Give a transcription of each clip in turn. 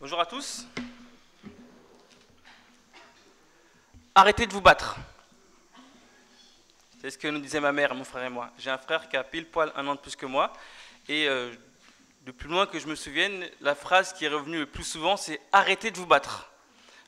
Bonjour à tous. Arrêtez de vous battre. C'est ce que nous disait ma mère, mon frère et moi. J'ai un frère qui a pile poil 1 an de plus que moi. Et de plus loin que je me souvienne, la phrase qui est revenue le plus souvent, c'est « arrêtez de vous battre ».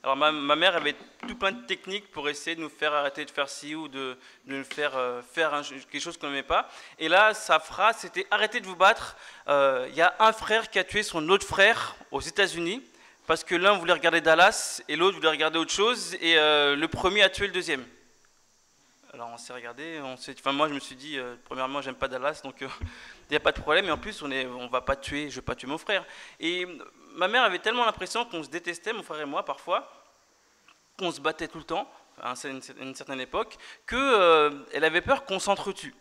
Alors ma mère avait tout plein de techniques pour essayer de nous faire arrêter de faire ci ou de nous faire faire quelque chose qu'on n'aimait pas. Et là, sa phrase, c'était « arrêtez de vous battre ». Il y a un frère qui a tué son autre frère aux États-Unis parce que l'un voulait regarder Dallas et l'autre voulait regarder autre chose. Et le premier a tué le deuxième. Alors on s'est regardé, moi je me suis dit, premièrement j'aime pas Dallas, donc il n'y a pas de problème, et en plus on va pas tuer, je vais pas tuer mon frère. Et ma mère avait tellement l'impression qu'on se détestait, mon frère et moi parfois, qu'on se battait tout le temps, à une certaine époque, qu'elle avait peur qu'on s'entretue.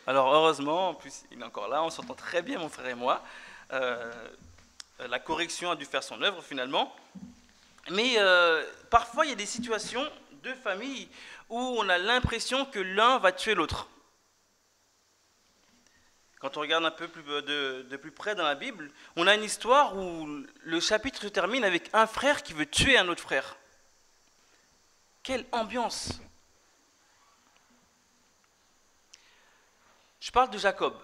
Alors heureusement, en plus il est encore là, on s'entend très bien mon frère et moi, la correction a dû faire son œuvre finalement, mais parfois il y a des situations de famille où on a l'impression que l'un va tuer l'autre. Quand on regarde un peu de plus près dans la Bible, on a une histoire où le chapitre se termine avec un frère qui veut tuer un autre frère. Quelle ambiance! Je parle de Jacob.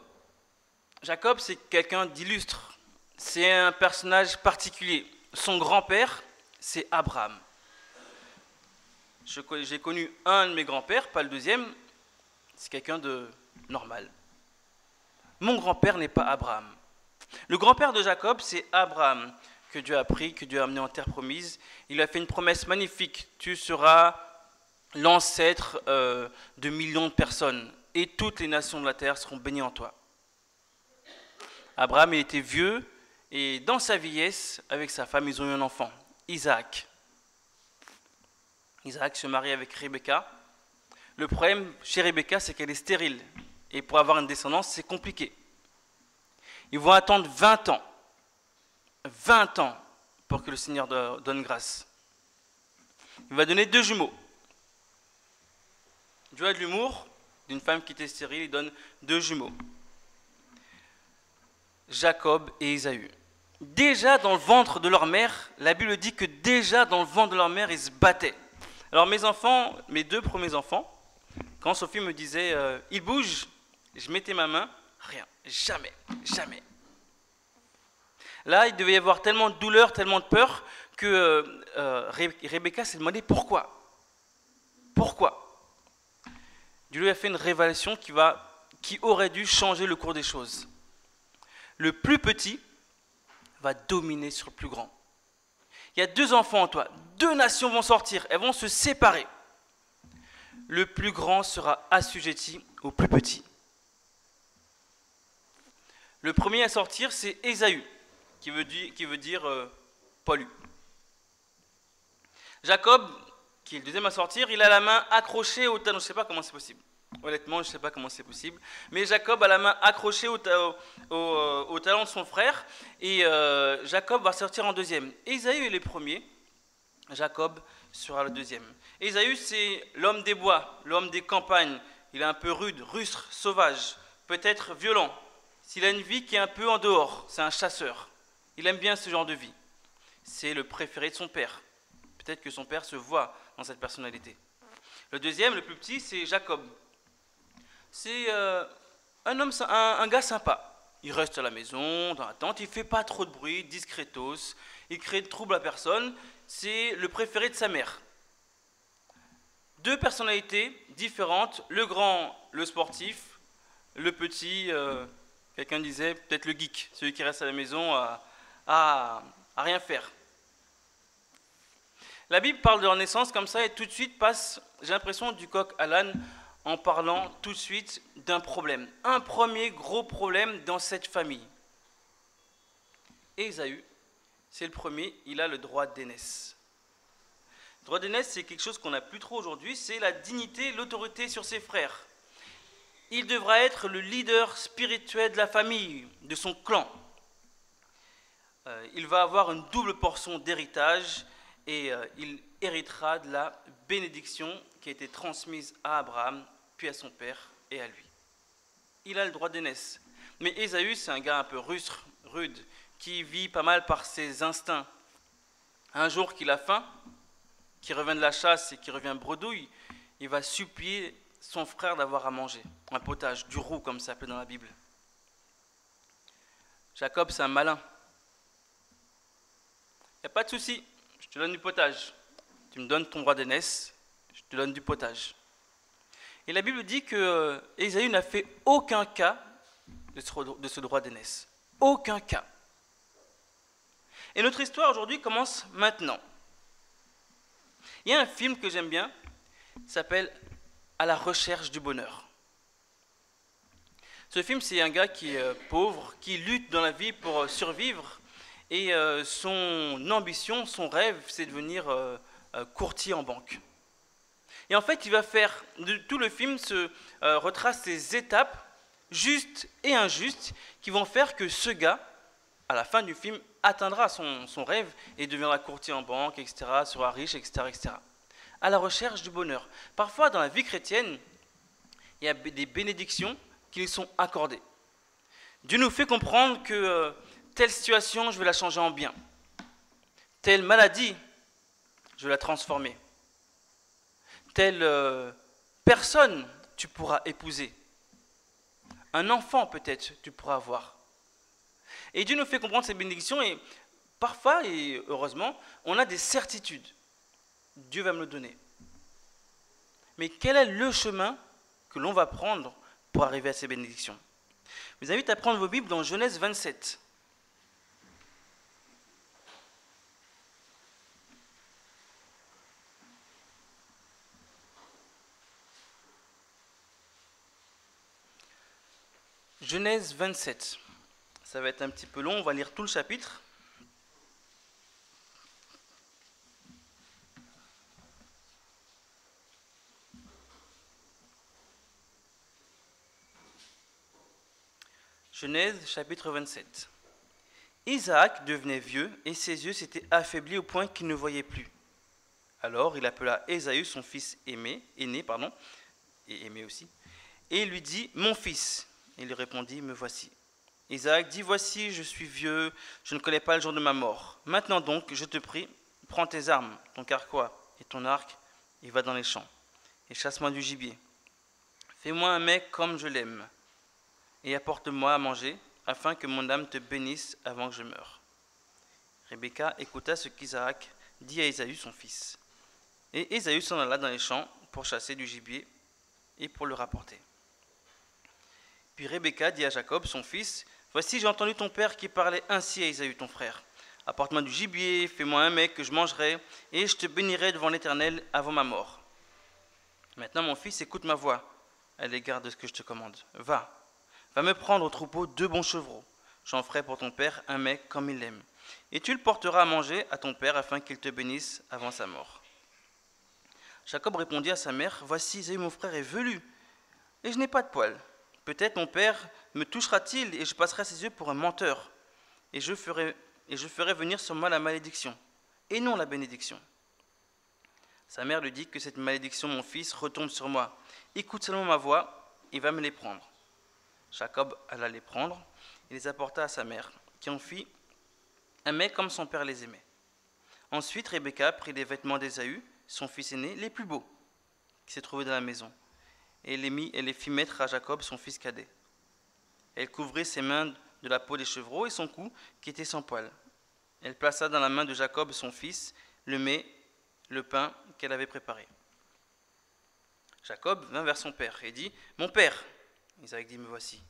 Jacob, c'est quelqu'un d'illustre. C'est un personnage particulier. Son grand-père, c'est Abraham. J'ai connu un de mes grands-pères, pas le deuxième, c'est quelqu'un de normal. Mon grand-père n'est pas Abraham. Le grand-père de Jacob, c'est Abraham, que Dieu a pris, que Dieu a amené en terre promise. Il a fait une promesse magnifique, tu seras l'ancêtre de millions de personnes, et toutes les nations de la terre seront bénies en toi. Abraham, il était vieux, et dans sa vieillesse, avec sa femme, ils ont eu un enfant, Isaac. Isaac se marie avec Rebecca. Le problème chez Rebecca, c'est qu'elle est stérile. Et pour avoir une descendance, c'est compliqué. Ils vont attendre 20 ans. 20 ans pour que le Seigneur donne grâce. Il va donner 2 jumeaux. Dieu a de l'humour. D'une femme qui était stérile, il donne 2 jumeaux. Jacob et Ésaü. Déjà dans le ventre de leur mère, la Bible dit que déjà dans le ventre de leur mère, ils se battaient. Alors mes enfants, mes 2 premiers enfants, quand Sophie me disait « il bouge », je mettais ma main, rien, jamais, jamais. Là, il devait y avoir tellement de douleur, tellement de peur, que Rebecca s'est demandé pourquoi. Pourquoi? Dieu lui a fait une révélation qui aurait dû changer le cours des choses. Le plus petit va dominer sur le plus grand. Il y a 2 enfants en toi, 2 nations vont sortir, elles vont se séparer. Le plus grand sera assujetti au plus petit. Le premier à sortir, c'est Ésaü, qui veut dire poilu. Jacob, qui est le deuxième à sortir, il a la main accrochée au talon. Je ne sais pas comment c'est possible. Honnêtement, je ne sais pas comment c'est possible. Mais Jacob a la main accrochée au talon de son frère. Et Jacob va sortir en deuxième. Ésaü est le premier. Jacob sera le deuxième. Ésaü, c'est l'homme des bois, l'homme des campagnes. Il est un peu rude, rustre, sauvage, peut-être violent. S'il a une vie qui est un peu en dehors, c'est un chasseur. Il aime bien ce genre de vie. C'est le préféré de son père. Peut-être que son père se voit dans cette personnalité. Le deuxième, le plus petit, c'est Jacob. C'est un gars sympa. Il reste à la maison, dans la tente, il ne fait pas trop de bruit, discretos, il crée de trouble à personne. C'est le préféré de sa mère. 2 personnalités différentes, le grand, le sportif, le petit, quelqu'un disait, peut-être le geek, celui qui reste à la maison à rien faire. La Bible parle de leur naissance comme ça et tout de suite passe, j'ai l'impression, du coq à l'âne en parlant tout de suite d'un problème. Un premier gros problème dans cette famille. Ésaü, c'est le premier, il a le droit d'aînesse. Le droit d'aînesse, c'est quelque chose qu'on n'a plus trop aujourd'hui, c'est la dignité, l'autorité sur ses frères. Il devra être le leader spirituel de la famille, de son clan. Il va avoir une double portion d'héritage et il héritera de la bénédiction qui a été transmise à Abraham, puis à son père et à lui. Il a le droit d'aînesse. Mais Ésaü, c'est un gars un peu rustre, rude, qui vit pas mal par ses instincts Un jour qu'il a faim, qu'il revient de la chasse et qu'il revient bredouille, il va supplier son frère d'avoir à manger, un potage, du roux comme ça s'appelle dans la Bible. Jacob, c'est un malin. Il n'y a pas de souci, je te donne du potage. Tu me donnes ton droit d'aînesse, je te donne du potage. Et la Bible dit que Ésaü n'a fait aucun cas de ce droit d'aînesse. Aucun cas. Et notre histoire aujourd'hui commence maintenant. Il y a un film que j'aime bien, qui s'appelle « À la recherche du bonheur ». Ce film, c'est un gars qui est pauvre, qui lutte dans la vie pour survivre, et son ambition, son rêve, c'est de devenir courtier en banque. Et en fait, il va faire, tout le film se retrace ces étapes, justes et injustes, qui vont faire que ce gars, à la fin du film, atteindra son rêve et deviendra courtier en banque, etc., sera riche, etc., etc. À la recherche du bonheur. Parfois, dans la vie chrétienne, il y a des bénédictions qui lui sont accordées. Dieu nous fait comprendre que telle situation, je vais la changer en bien. Telle maladie, je vais la transformer. Telle personne, tu pourras épouser. Un enfant, peut-être, tu pourras avoir. Et Dieu nous fait comprendre ces bénédictions et parfois, et heureusement, on a des certitudes. Dieu va me le donner. Mais quel est le chemin que l'on va prendre pour arriver à ces bénédictions? Je vous invite à prendre vos Bibles dans Genèse 27. Genèse 27. Ça va être un petit peu long, on va lire tout le chapitre. Genèse chapitre 27. Isaac devenait vieux et ses yeux s'étaient affaiblis au point qu'il ne voyait plus. Alors il appela Ésaü, son fils aîné, et aimé aussi, et il lui dit « Mon fils ». Il lui répondit « Me voici ». Isaac dit « Voici, je suis vieux, je ne connais pas le jour de ma mort. Maintenant donc, je te prie, prends tes armes, ton carquois et ton arc, et va dans les champs, et chasse-moi du gibier. Fais-moi un mets comme je l'aime, et apporte-moi à manger, afin que mon âme te bénisse avant que je meure. » Rebecca écouta ce qu'Isaac dit à Ésaü son fils. Et Ésaü s'en alla dans les champs pour chasser du gibier et pour le rapporter. Puis Rebecca dit à Jacob son fils, « Voici, j'ai entendu ton père qui parlait ainsi à Ésaü ton frère. Apporte-moi du gibier, fais-moi un mets que je mangerai, et je te bénirai devant l'Éternel avant ma mort. Maintenant, mon fils, écoute ma voix à l'égard de ce que je te commande. Va me prendre au troupeau 2 bons chevreaux. J'en ferai pour ton père un mets comme il l'aime. Et tu le porteras à manger à ton père afin qu'il te bénisse avant sa mort. » Jacob répondit à sa mère, « Voici, Ésaü mon frère est velu, et je n'ai pas de poil. Peut-être mon père me touchera-t-il, et je passerai ses yeux pour un menteur, et je ferai venir sur moi la malédiction, et non la bénédiction. » Sa mère lui dit que cette malédiction, mon fils, retombe sur moi. Écoute seulement ma voix, et va me les prendre. Jacob alla les prendre, et les apporta à sa mère, qui en fit un mets comme son père les aimait. Ensuite, Rebecca prit les vêtements d'Ésaü, son fils aîné, les plus beaux, qui s'est trouvé dans la maison, et les fit mettre à Jacob, son fils cadet. Elle couvrit ses mains de la peau des chevreaux et son cou, qui était sans poil. Elle plaça dans la main de Jacob, son fils, le mets, le pain qu'elle avait préparé. Jacob vint vers son père et dit, « Mon père !» Isaac dit, « Me voici. »«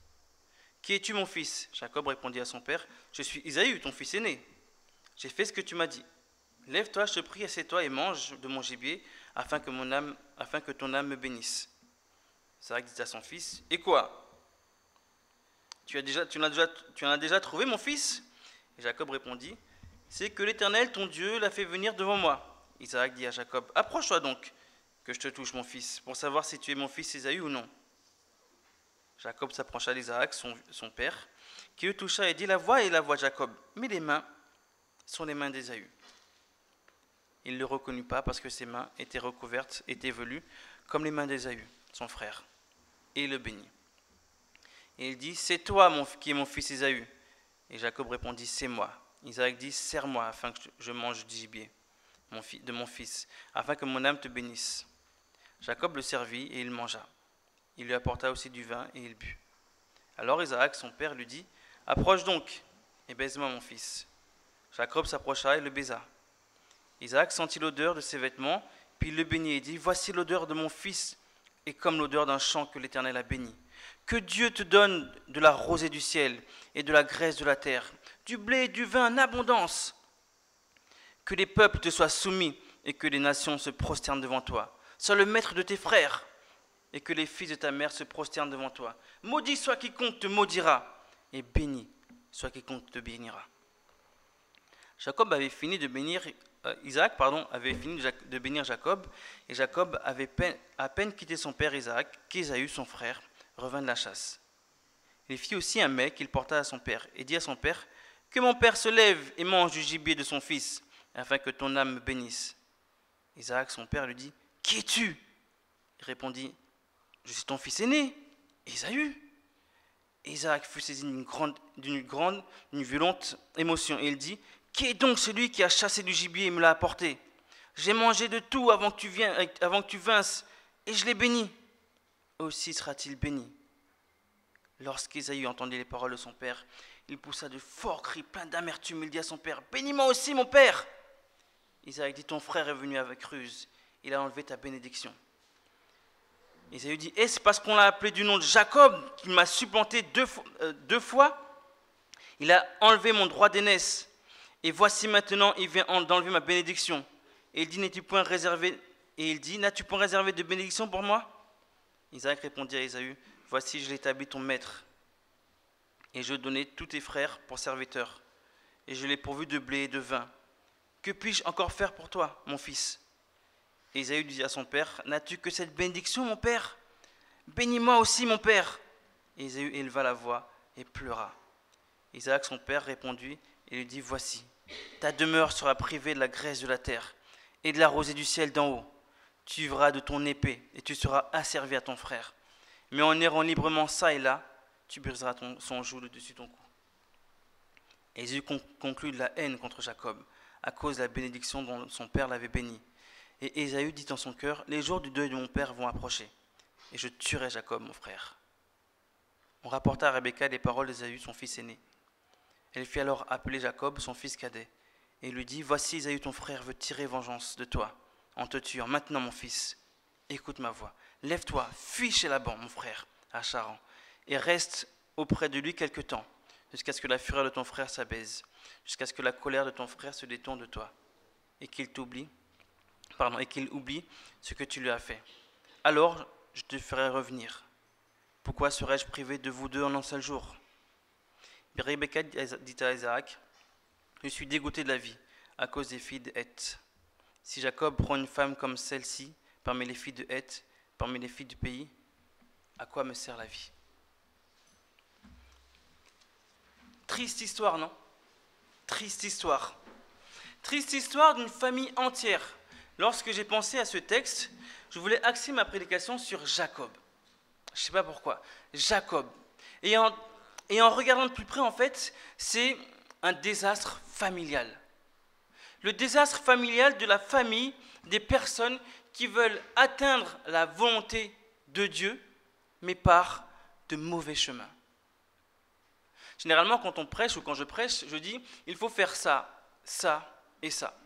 Qui es-tu, mon fils ?» Jacob répondit à son père, « Je suis Ésaü, ton fils aîné. J'ai fait ce que tu m'as dit. Lève-toi, je te prie, assieds-toi et mange de mon gibier, afin que ton âme me bénisse. » Isaac dit à son fils, « Et quoi ? Tu en as déjà trouvé, mon fils ?» Et Jacob répondit, « C'est que l'Éternel, ton Dieu, l'a fait venir devant moi. » Isaac dit à Jacob, « Approche-toi donc, que je te touche, mon fils, pour savoir si tu es mon fils Ésaü ou non. » Jacob s'approcha d'Isaac, son père, qui le toucha et dit, « La voix est la voix de Jacob, mais les mains sont les mains d'Ésaü. » Il ne le reconnut pas parce que ses mains étaient recouvertes, étaient velues, comme les mains d'Ésaü, son frère. Et il le bénit. Et il dit, « C'est toi qui es mon fils Ésaü. » Et Jacob répondit, « C'est moi. » Isaac dit, serre-moi afin que je mange du gibier de mon fils, afin que mon âme te bénisse. Jacob le servit et il mangea. Il lui apporta aussi du vin et il but. Alors Isaac, son père, lui dit, approche donc et baise-moi mon fils. Jacob s'approcha et le baisa. Isaac sentit l'odeur de ses vêtements, puis il le bénit et dit, voici l'odeur de mon fils est comme l'odeur d'un champ que l'Éternel a béni. Que Dieu te donne de la rosée du ciel et de la graisse de la terre, du blé et du vin en abondance. Que les peuples te soient soumis et que les nations se prosternent devant toi. Sois le maître de tes frères et que les fils de ta mère se prosternent devant toi. Maudit soit quiconque te maudira et béni soit quiconque te bénira. Jacob avait fini de bénir, Isaac avait fini de bénir Jacob, et Jacob avait à peine quitté son père Isaac qu'Ésaü, son frère, revint de la chasse. Il fit aussi un mets qu'il porta à son père et dit à son père, que mon père se lève et mange du gibier de son fils, afin que ton âme me bénisse. Isaac, son père, lui dit, qui es-tu? Il répondit, je suis ton fils aîné, Ésaü. Isaac fut saisi d'une violente émotion, et il dit, qui est donc celui qui a chassé du gibier et me l'a apporté? J'ai mangé de tout avant que tu vinsses, et je l'ai béni. Aussi sera-t-il béni. Lorsqu'Ésaü entendit les paroles de son père, il poussa de forts cris pleins d'amertume. Il dit à son père, bénis-moi aussi, mon père. Isaac dit, ton frère est venu avec ruse, il a enlevé ta bénédiction. Ésaü dit, est-ce parce qu'on l'a appelé du nom de Jacob qu'il m'a supplanté deux fois? Il a enlevé mon droit d'aînesse, et voici maintenant il vient d'enlever ma bénédiction. Et il dit, n'as-tu point réservé de bénédiction pour moi? Isaac répondit à Ésaü, voici je l'établis ton maître, et je donnai tous tes frères pour serviteurs, et je l'ai pourvu de blé et de vin. Que puis-je encore faire pour toi, mon fils? Ésaü dit à son père, n'as-tu que cette bénédiction, mon père? Bénis-moi aussi, mon père. Ésaü éleva la voix et pleura. Isaac, son père, répondit et lui dit, voici, ta demeure sera privée de la graisse de la terre et de la rosée du ciel d'en haut. Tu vivras de ton épée et tu seras asservi à ton frère. Mais en errant librement ça et là, tu briseras son joug de dessus ton cou. Ésaü conclut de la haine contre Jacob à cause de la bénédiction dont son père l'avait béni. Et Ésaü dit en son cœur, les jours du deuil de mon père vont approcher, et je tuerai Jacob, mon frère. On rapporta à Rebecca les paroles d'Ésaü, son fils aîné. Elle fit alors appeler Jacob, son fils cadet, et lui dit, voici Ésaü, ton frère, veut tirer vengeance de toi, en te tuant. Maintenant, mon fils, écoute ma voix. Lève-toi, fuis chez Laban, mon frère, à Charan, et reste auprès de lui quelque temps, jusqu'à ce que la fureur de ton frère s'abaisse, jusqu'à ce que la colère de ton frère se détourne de toi, et qu'il oublie ce que tu lui as fait. Alors, je te ferai revenir. Pourquoi serais-je privé de vous deux en un seul jour? Rebecca dit à Isaac, je suis dégoûté de la vie à cause des filles de Heth. Si Jacob prend une femme comme celle-ci parmi les filles de Heth, parmi les filles du pays, à quoi me sert la vie? Triste histoire, non? Triste histoire. Triste histoire d'une famille entière. Lorsque j'ai pensé à ce texte, je voulais axer ma prédication sur Jacob. Je ne sais pas pourquoi. Jacob. Et en regardant de plus près, en fait, c'est un désastre familial. Le désastre familial de la famille des personnes qui veulent atteindre la volonté de Dieu, mais par de mauvais chemins. Généralement, quand on prêche ou quand je prêche, je dis, il faut faire ça, ça et ça.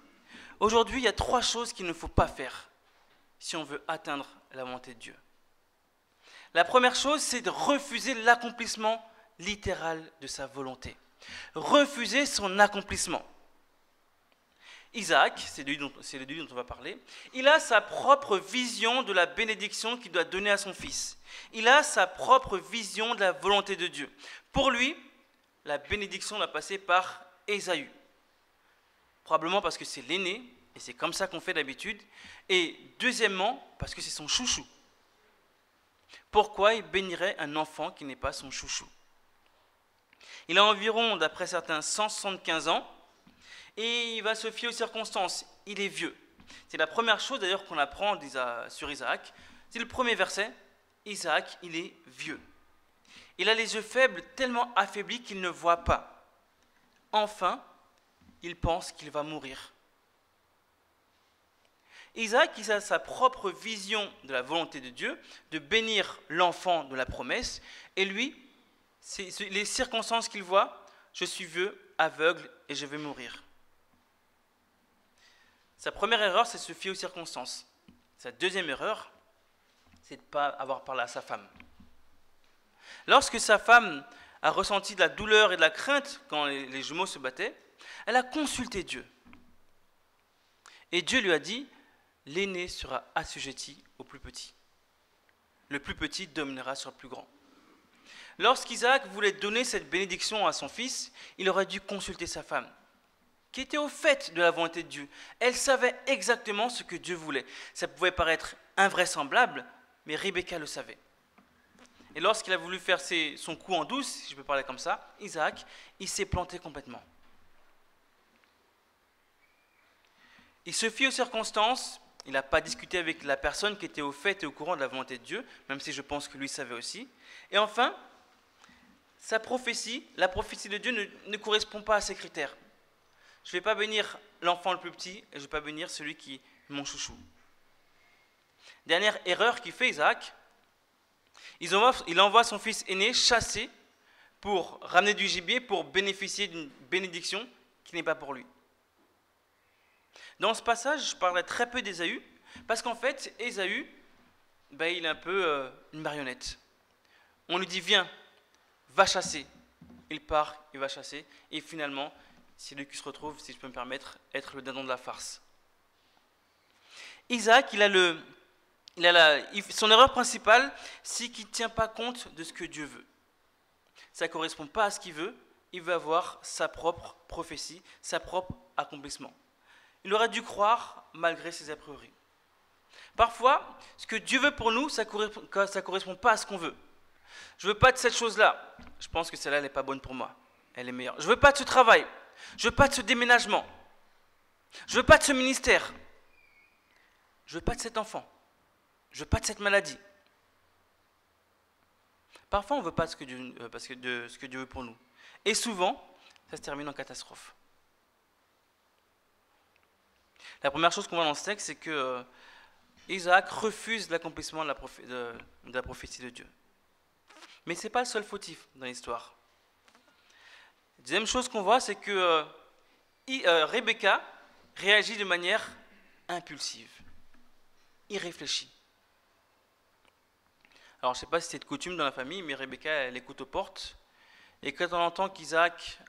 Aujourd'hui, il y a 3 choses qu'il ne faut pas faire si on veut atteindre la volonté de Dieu. La première chose, c'est de refuser l'accomplissement littéral de sa volonté. Refuser son accomplissement. Isaac, c'est de lui dont on va parler, il a sa propre vision de la bénédiction qu'il doit donner à son fils. Il a sa propre vision de la volonté de Dieu. Pour lui, la bénédiction doit passer par Ésaü. Probablement parce que c'est l'aîné, et c'est comme ça qu'on fait d'habitude. Et deuxièmement, parce que c'est son chouchou. Pourquoi il bénirait un enfant qui n'est pas son chouchou? Il a environ, d'après certains, 175 ans, et il va se fier aux circonstances. Il est vieux. C'est la première chose d'ailleurs qu'on apprend sur Isaac. C'est le premier verset. Isaac, il est vieux. Il a les yeux faibles, tellement affaiblis qu'il ne voit pas. Enfin, il pense qu'il va mourir. Isaac, il a sa propre vision de la volonté de Dieu, de bénir l'enfant de la promesse, et lui, les circonstances qu'il voit, je suis vieux, aveugle, et je vais mourir. Sa première erreur, c'est de se fier aux circonstances. Sa deuxième erreur, c'est de ne pas avoir parlé à sa femme. Lorsque sa femme a ressenti de la douleur et de la crainte quand les jumeaux se battaient, elle a consulté Dieu. Et Dieu lui a dit, l'aîné sera assujetti au plus petit. Le plus petit dominera sur le plus grand. Lorsqu'Isaac voulait donner cette bénédiction à son fils, il aurait dû consulter sa femme, qui était au fait de la volonté de Dieu. Elle savait exactement ce que Dieu voulait. Ça pouvait paraître invraisemblable, mais Rebecca le savait. Et lorsqu'il a voulu faire son coup en douce, si je peux parler comme ça, Isaac, il s'est planté complètement. Il se fie aux circonstances, il n'a pas discuté avec la personne qui était au fait et au courant de la volonté de Dieu, même si je pense que lui savait aussi. Et enfin, sa prophétie, la prophétie de Dieu ne correspond pas à ses critères. Je ne vais pas bénir l'enfant le plus petit et je ne vais pas bénir celui qui est mon chouchou. Dernière erreur qu'il fait Isaac, il envoie son fils aîné chasser pour ramener du gibier pour bénéficier d'une bénédiction qui n'est pas pour lui. Dans ce passage, je parlerai très peu d'Ésaü, parce qu'en fait, Ésaü, il est un peu une marionnette. On lui dit, viens, va chasser. Il part, il va chasser, et finalement, c'est lui qui se retrouve, si je peux me permettre, être le dindon de la farce. Isaac, son erreur principale, c'est qu'il ne tient pas compte de ce que Dieu veut. Ça ne correspond pas à ce qu'il veut, il veut avoir sa propre prophétie, sa propre accomplissement. Il aurait dû croire malgré ses a priori. Parfois, ce que Dieu veut pour nous, ça ne correspond pas à ce qu'on veut. Je ne veux pas de cette chose-là. Je pense que celle-là, elle n'est pas bonne pour moi. Elle est meilleure. Je ne veux pas de ce travail. Je ne veux pas de ce déménagement. Je ne veux pas de ce ministère. Je ne veux pas de cet enfant. Je ne veux pas de cette maladie. Parfois, on ne veut pas de ce que Dieu veut pour nous. Et souvent, ça se termine en catastrophe. La première chose qu'on voit dans ce texte, c'est que Isaac refuse l'accomplissement de la prophétie de Dieu. Mais ce n'est pas le seul fautif dans l'histoire. La deuxième chose qu'on voit, c'est que Rebecca réagit de manière impulsive, irréfléchie. Alors, je ne sais pas si c'est de coutume dans la famille, mais Rebecca, elle écoute aux portes. Et quand elle entend qu'Isaac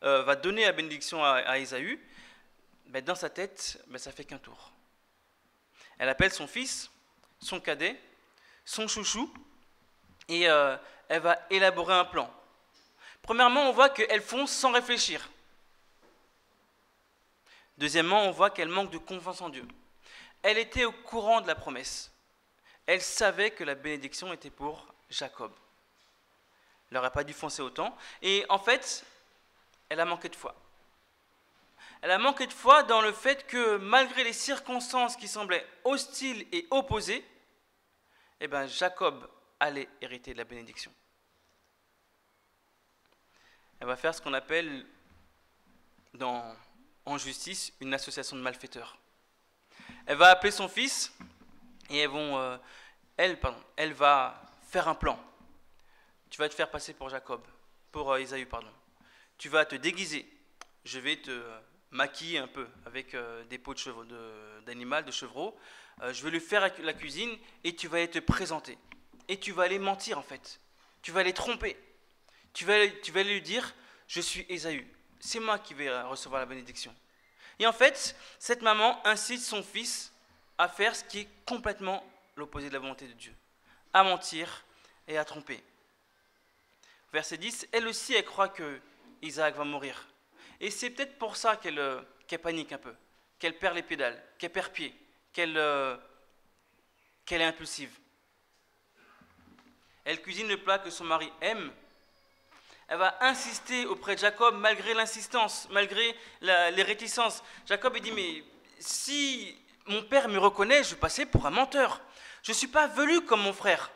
va donner la bénédiction à Ésaü, dans sa tête, ça fait qu'un tour. Elle appelle son fils, son cadet, son chouchou, et elle va élaborer un plan. Premièrement, on voit qu'elle fonce sans réfléchir. Deuxièmement, on voit qu'elle manque de confiance en Dieu. Elle était au courant de la promesse. Elle savait que la bénédiction était pour Jacob. Elle n'aurait pas dû foncer autant. Et en fait, elle a manqué de foi. Elle a manqué de foi dans le fait que malgré les circonstances qui semblaient hostiles et opposées, Jacob allait hériter de la bénédiction. Elle va faire ce qu'on appelle en justice une association de malfaiteurs. Elle va appeler son fils et elle va faire un plan. Tu vas te faire passer pour Ésaü. Tu vas te déguiser. Je vais te maquiller un peu avec des peaux d'animal, de chevreau. Je vais lui faire la cuisine et tu vas aller te présenter. Et tu vas aller mentir en fait. Tu vas aller tromper. Tu vas aller lui dire, je suis Ésaü. C'est moi qui vais recevoir la bénédiction. Et en fait, cette maman incite son fils à faire ce qui est complètement l'opposé de la volonté de Dieu. À mentir et à tromper. Verset 10, elle aussi, elle croit que Isaac va mourir. Et c'est peut-être pour ça qu'elle panique un peu, qu'elle perd les pédales, qu'elle perd pied, qu'elle est impulsive. Elle cuisine le plat que son mari aime. Elle va insister auprès de Jacob malgré l'insistance, malgré les réticences. Jacob dit, mais si mon père me reconnaît, je vais passer pour un menteur. Je ne suis pas velu comme mon frère.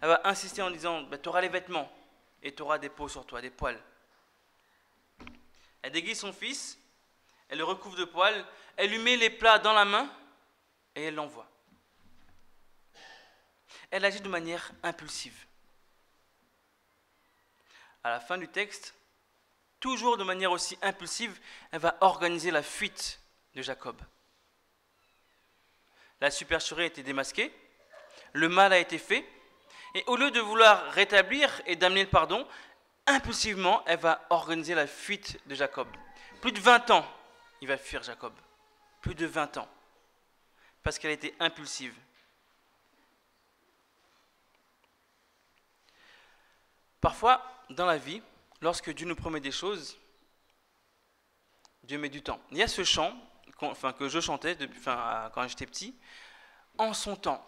Elle va insister en disant, tu auras les vêtements et tu auras des peaux sur toi, des poils. Elle déguise son fils, elle le recouvre de poils, elle lui met les plats dans la main et elle l'envoie. Elle agit de manière impulsive. À la fin du texte, toujours de manière aussi impulsive, elle va organiser la fuite de Jacob. La supercherie a été démasquée, le mal a été fait, et au lieu de vouloir rétablir et d'amener le pardon, impulsivement, elle va organiser la fuite de Jacob. Plus de 20 ans, il va fuir Jacob. Plus de 20 ans. Parce qu'elle a été impulsive. Parfois, dans la vie, lorsque Dieu nous promet des choses, Dieu met du temps. Il y a ce chant que je chantais quand j'étais petit. En son temps,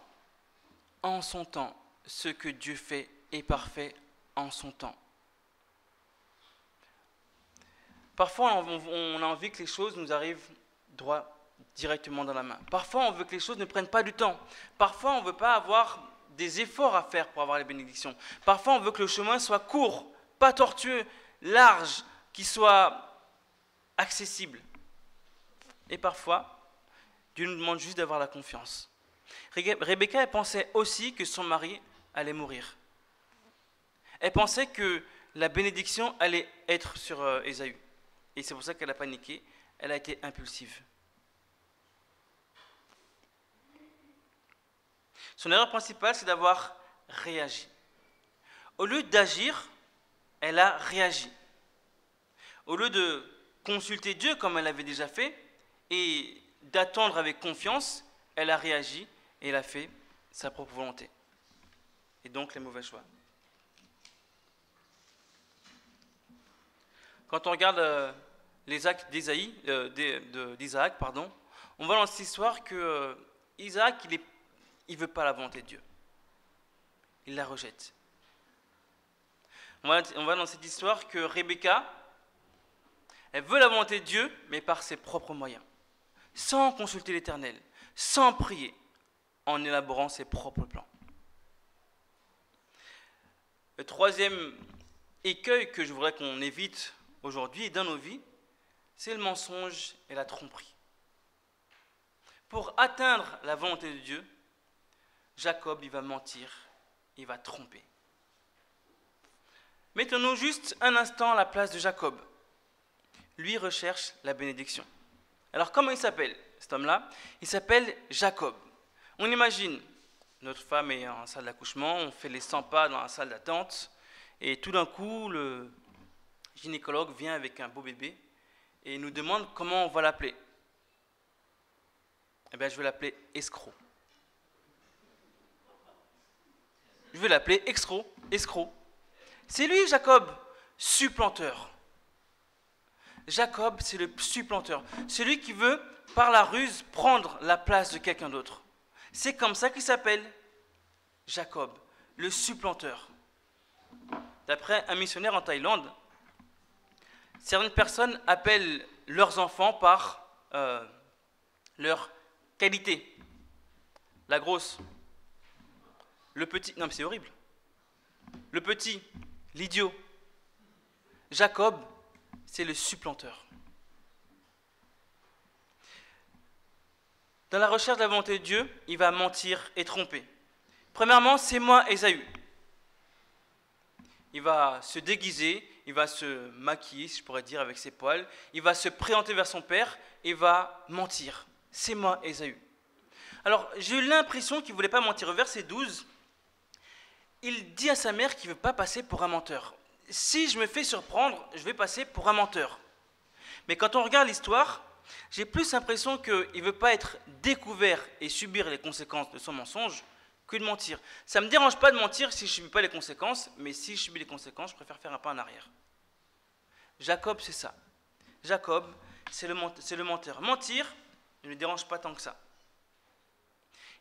ce que Dieu fait est parfait en son temps. Parfois, on a envie que les choses nous arrivent directement dans la main. Parfois, on veut que les choses ne prennent pas du temps. Parfois, on ne veut pas avoir des efforts à faire pour avoir les bénédictions. Parfois, on veut que le chemin soit court, pas tortueux, large, qu'il soit accessible. Et parfois, Dieu nous demande juste d'avoir la confiance. Rebecca, elle pensait aussi que son mari allait mourir. Elle pensait que la bénédiction allait être sur Ésaü. Et c'est pour ça qu'elle a paniqué, elle a été impulsive. Son erreur principale, c'est d'avoir réagi. Au lieu d'agir, elle a réagi. Au lieu de consulter Dieu comme elle avait déjà fait et d'attendre avec confiance, elle a réagi et elle a fait sa propre volonté. Et donc les mauvais choix. Quand on regarde les actes d'Isaac, on voit dans cette histoire que Isaac, il ne veut pas la volonté de Dieu. Il la rejette. On voit dans cette histoire que Rebecca, elle veut la volonté de Dieu, mais par ses propres moyens, sans consulter l'Éternel, sans prier, en élaborant ses propres plans. Le troisième écueil que je voudrais qu'on évite aujourd'hui et dans nos vies, c'est le mensonge et la tromperie. Pour atteindre la volonté de Dieu, Jacob, il va mentir, il va tromper. Mettons-nous juste un instant à la place de Jacob. Lui recherche la bénédiction. Alors comment il s'appelle, cet homme-là? Il s'appelle Jacob. On imagine, notre femme est en salle d'accouchement, on fait les 100 pas dans la salle d'attente, et tout d'un coup, le gynécologue vient avec un beau bébé et nous demande comment on va l'appeler. Eh bien, je vais l'appeler escroc. Je vais l'appeler escroc. C'est lui, Jacob, supplanteur. Jacob, c'est le supplanteur. Celui qui veut, par la ruse, prendre la place de quelqu'un d'autre. C'est comme ça qu'il s'appelle, Jacob, le supplanteur. D'après un missionnaire en Thaïlande, certaines personnes appellent leurs enfants par leur qualité. La grosse, le petit, non mais c'est horrible. Le petit, l'idiot. Jacob, c'est le supplanteur. Dans la recherche de la volonté de Dieu, il va mentir et tromper. Premièrement, c'est moi, Ésaü. Il va se déguiser, il va se maquiller, si je pourrais dire, avec ses poils. Il va se présenter vers son père et va mentir. C'est moi, Ésaü. Alors, j'ai eu l'impression qu'il ne voulait pas mentir. Au verset 12, il dit à sa mère qu'il ne veut pas passer pour un menteur. Si je me fais surprendre, je vais passer pour un menteur. Mais quand on regarde l'histoire, j'ai plus l'impression qu'il ne veut pas être découvert et subir les conséquences de son mensonge que de mentir. Ça ne me dérange pas de mentir si je ne subis pas les conséquences, mais si je subis les conséquences, je préfère faire un pas en arrière. Jacob, c'est ça. Jacob, c'est le menteur. Mentir ne me dérange pas tant que ça.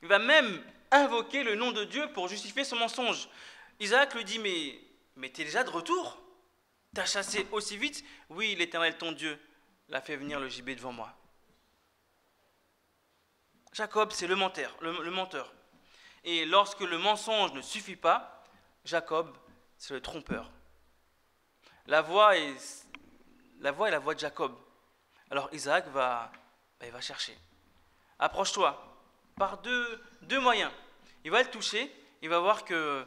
Il va même invoquer le nom de Dieu pour justifier son mensonge. Isaac lui dit, mais tu es déjà de retour? Tu as chassé aussi vite? Oui, l'Éternel, ton Dieu, l'a fait venir le gibet devant moi. Jacob, c'est le menteur. Et lorsque le mensonge ne suffit pas, Jacob, c'est le trompeur. La voix est la voix de Jacob. Alors Isaac il va chercher. Approche-toi par deux moyens. Il va le toucher, il va voir que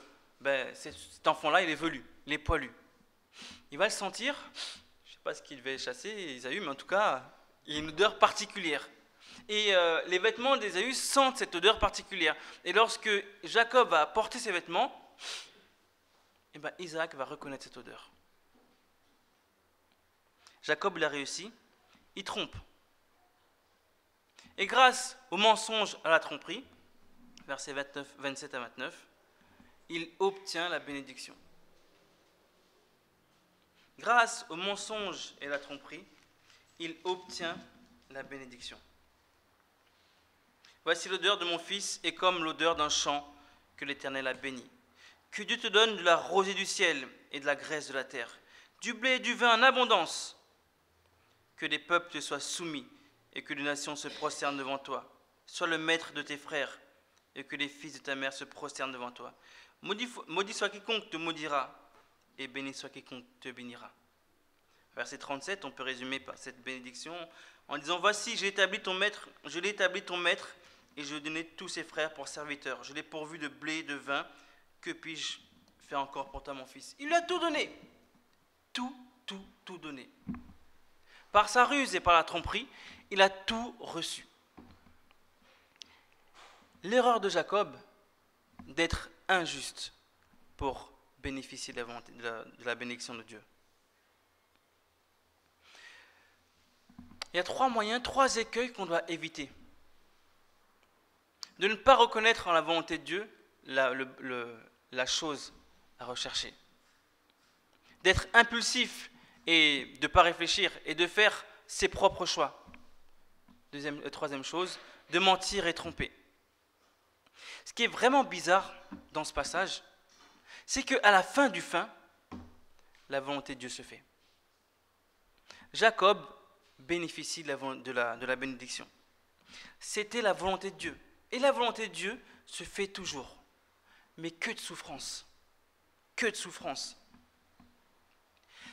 cet enfant-là, il est velu, il est poilu. Il va le sentir, je ne sais pas ce qu'il devait chasser, Ésaü, mais en tout cas, il y a une odeur particulière. Et les vêtements d'Ésaü sentent cette odeur particulière. Et lorsque Jacob va porter ses vêtements, Isaac va reconnaître cette odeur. Jacob l'a réussi, il trompe. Et grâce au mensonge à la tromperie, versets 27 à 29, il obtient la bénédiction. Grâce au mensonge et à la tromperie, il obtient la bénédiction. Voici l'odeur de mon fils est comme l'odeur d'un champ que l'Éternel a béni. Que Dieu te donne de la rosée du ciel et de la graisse de la terre, du blé et du vin en abondance. Que des peuples te soient soumis et que les nations se prosternent devant toi. Sois le maître de tes frères et que les fils de ta mère se prosternent devant toi. Maudit soit quiconque te maudira et béni soit quiconque te bénira. Verset 37, on peut résumer par cette bénédiction en disant « Voici, je l'ai établi ton maître et je lui ai donné tous ses frères pour serviteurs. Je l'ai pourvu de blé et de vin. Que puis-je faire encore pour toi, mon fils ?» Il lui a tout donné. Tout donné. Par sa ruse et par la tromperie, il a tout reçu. L'erreur de Jacob d'être injuste pour bénéficier de la bénédiction de Dieu. Il y a 3 moyens, 3 écueils qu'on doit éviter. De ne pas reconnaître en la volonté de Dieu la chose à rechercher. D'être impulsif et de ne pas réfléchir et de faire ses propres choix. Troisième chose, de mentir et tromper. Ce qui est vraiment bizarre dans ce passage, c'est qu'à la fin du fin, la volonté de Dieu se fait. Jacob bénéficie de la bénédiction. C'était la volonté de Dieu. Et la volonté de Dieu se fait toujours. Mais que de souffrance. Que de souffrance.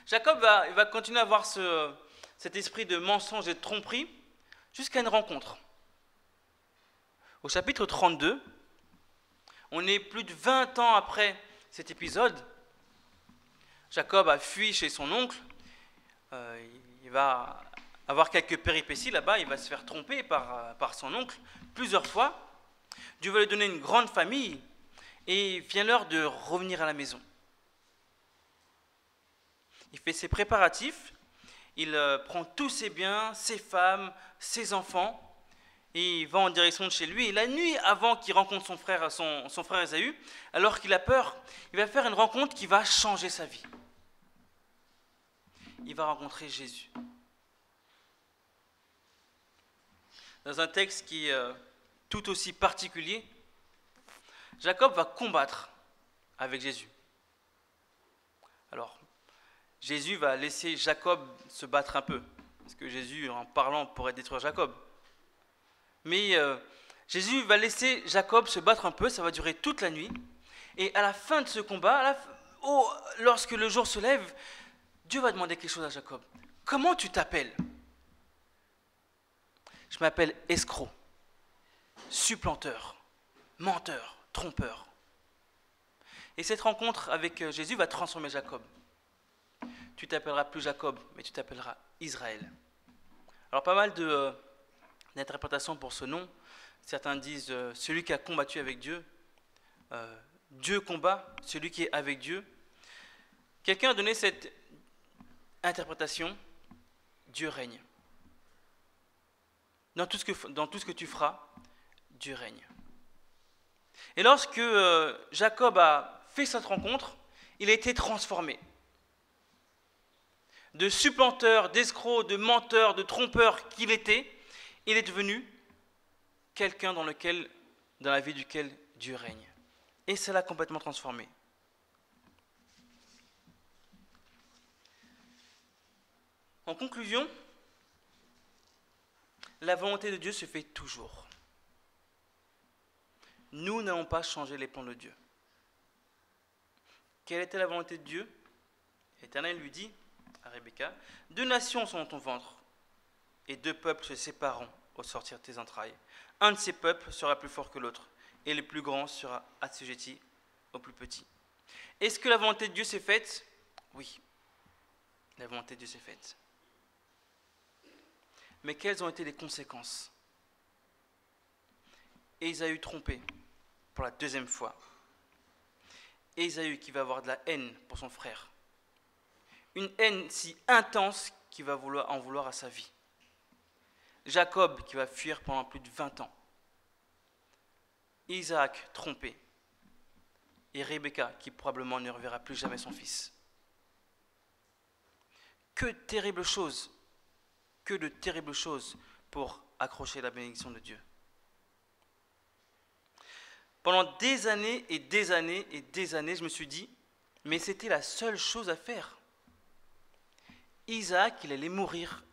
Jacob va continuer à avoir cet esprit de mensonge et de tromperie jusqu'à une rencontre. Au chapitre 32, on est plus de 20 ans après cet épisode. Jacob a fui chez son oncle. Il va avoir quelques péripéties là-bas. Il va se faire tromper par son oncle plusieurs fois. Dieu va lui donner une grande famille et vient l'heure de revenir à la maison. Il fait ses préparatifs. Il prend tous ses biens, ses femmes, ses enfants. Et il va en direction de chez lui. Et la nuit, avant qu'il rencontre son frère Ésaü, alors qu'il a peur, il va faire une rencontre qui va changer sa vie. Il va rencontrer Jésus. Dans un texte qui est tout aussi particulier, Jacob va combattre avec Jésus. Alors, Jésus va laisser Jacob se battre un peu, parce que Jésus, en parlant, pourrait détruire Jacob. Mais Jésus va laisser Jacob se battre un peu, ça va durer toute la nuit. Et à la fin de ce combat, lorsque le jour se lève, Dieu va demander quelque chose à Jacob. Comment tu t'appelles ? Je m'appelle escroc, supplanteur, menteur, trompeur. Et cette rencontre avec Jésus va transformer Jacob. Tu t'appelleras plus Jacob, mais tu t'appelleras Israël. Alors pas mal d'interprétations pour ce nom. Certains disent celui qui a combattu avec Dieu. Dieu combat, celui qui est avec Dieu. Quelqu'un a donné cette interprétation, Dieu règne. Dans tout ce que tu feras, Dieu règne. Et lorsque Jacob a fait cette rencontre, il a été transformé. De supplanteur, d'escroc, de menteur, de trompeur qu'il était, il est devenu quelqu'un dans la vie duquel Dieu règne. Et ça l'a complètement transformé. En conclusion, la volonté de Dieu se fait toujours. Nous n'allons pas changer les plans de Dieu. Quelle était la volonté de Dieu? L'Éternel lui dit à Rebecca, 2 nations sont dans ton ventre, et 2 peuples se sépareront au sortir de tes entrailles. Un de ces peuples sera plus fort que l'autre, et le plus grand sera assujetti au plus petit. Est-ce que la volonté de Dieu s'est faite? Oui, la volonté de Dieu s'est faite. Mais quelles ont été les conséquences? Ésaü trompé pour la 2e fois. Ésaü qui va avoir de la haine pour son frère. Une haine si intense qu'il va en vouloir à sa vie. Jacob qui va fuir pendant plus de 20 ans. Isaac trompé. Et Rebecca qui probablement ne reverra plus jamais son fils. Que de terribles choses pour accrocher la bénédiction de Dieu. Pendant des années et des années et des années, je me suis dit, mais c'était la seule chose à faire. Isaac, il allait mourir.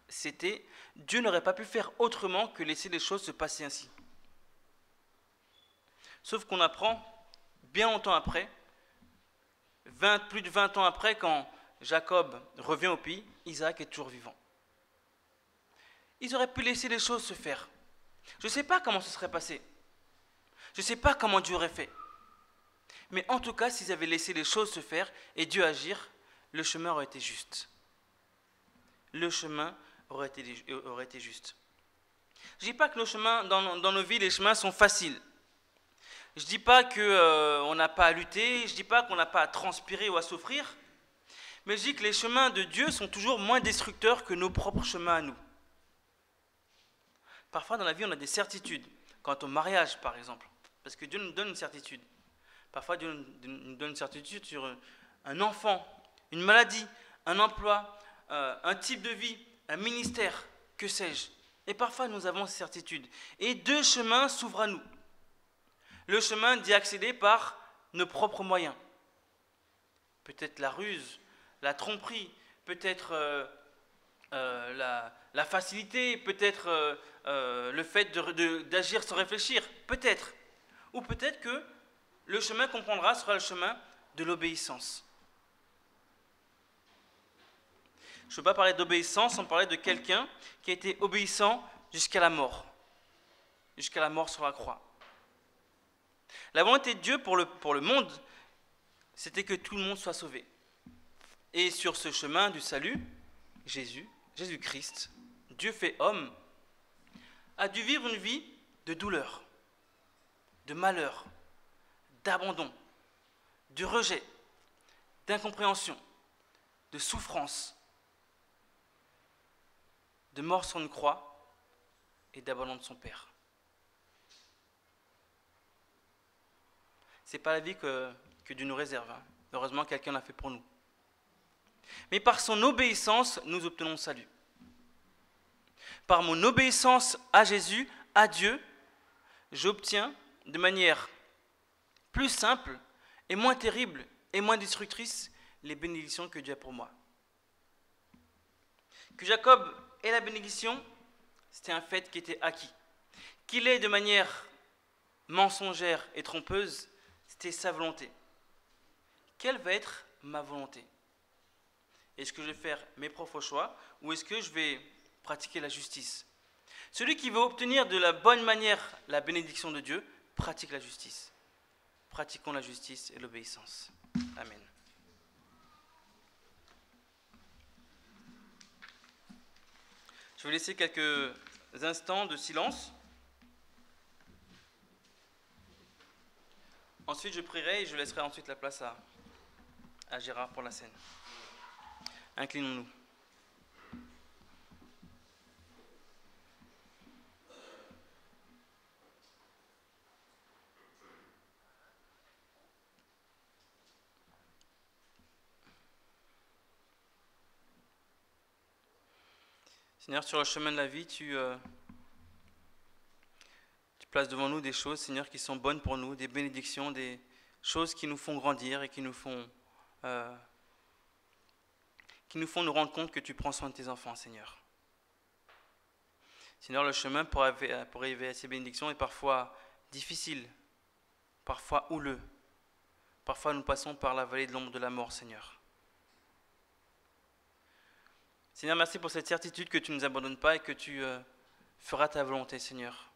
Dieu n'aurait pas pu faire autrement que laisser les choses se passer ainsi. Sauf qu'on apprend, bien longtemps après, plus de 20 ans après, quand Jacob revient au pays, Isaac est toujours vivant. Ils auraient pu laisser les choses se faire. Je ne sais pas comment ce serait passé. Je ne sais pas comment Dieu aurait fait. Mais en tout cas, s'ils avaient laissé les choses se faire et Dieu agir, le chemin aurait été juste. Le chemin aurait été juste. Je ne dis pas que nos chemins, dans nos vies, les chemins sont faciles. Je ne dis pas qu'on n'a pas à lutter, je ne dis pas qu'on n'a pas à transpirer ou à souffrir, mais je dis que les chemins de Dieu sont toujours moins destructeurs que nos propres chemins à nous. Parfois dans la vie, on a des certitudes, quant au mariage par exemple, parce que Dieu nous donne une certitude. Parfois Dieu nous donne une certitude sur un enfant, une maladie, un emploi, un type de vie, un ministère, que sais-je. Et parfois nous avons ces certitudes. Et 2 chemins s'ouvrent à nous. Le chemin d'y accéder par nos propres moyens. Peut-être la ruse, la tromperie, peut-être la facilité, peut-être le fait d'agir sans réfléchir, peut-être. Ou peut-être que le chemin qu'on prendra sera le chemin de l'obéissance. Je ne veux pas parler d'obéissance sans parler de quelqu'un qui a été obéissant jusqu'à la mort sur la croix. La volonté de Dieu pour le monde, c'était que tout le monde soit sauvé. Et sur ce chemin du salut, Jésus-Christ, Dieu fait homme, a dû vivre une vie de douleur, de malheur, d'abandon, de rejet, d'incompréhension, de souffrance, de mort sur une croix et d'abandon de son Père. Ce n'est pas la vie que Dieu nous réserve. Heureusement, quelqu'un l'a fait pour nous. Mais par son obéissance, nous obtenons le salut. Par mon obéissance à Jésus, à Dieu, j'obtiens de manière plus simple et moins terrible et moins destructrice les bénédictions que Dieu a pour moi. Que Jacob ait la bénédiction, c'était un fait qui était acquis. Qu'il ait de manière mensongère et trompeuse, c'était sa volonté. Quelle va être ma volonté? Est-ce que je vais faire mes propres choix ou est-ce que je vais pratiquer la justice? Celui qui veut obtenir de la bonne manière la bénédiction de Dieu, pratique la justice. Pratiquons la justice et l'obéissance. Amen. Je vais laisser quelques instants de silence. Ensuite, je prierai et je laisserai ensuite la place à Gérard pour la scène. Inclinons-nous. Seigneur, sur le chemin de la vie, tu places devant nous des choses, Seigneur, qui sont bonnes pour nous, des bénédictions, des choses qui nous font grandir et qui nous font nous rendre compte que tu prends soin de tes enfants, Seigneur. Seigneur, le chemin pour arriver à ces bénédictions est parfois difficile, parfois houleux, Parfois, nous passons par la vallée de l'ombre de la mort, Seigneur. Seigneur, merci pour cette certitude que tu ne nous abandonnes pas et que tu feras ta volonté, Seigneur.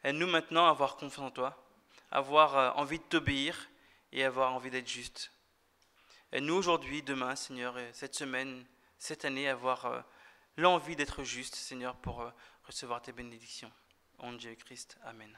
Aide-nous maintenant à avoir confiance en toi, avoir envie de t'obéir et avoir envie d'être juste. Aide-nous aujourd'hui, demain, Seigneur, et cette semaine, cette année, à avoir l'envie d'être juste, Seigneur, pour recevoir tes bénédictions. En Jésus-Christ, Amen.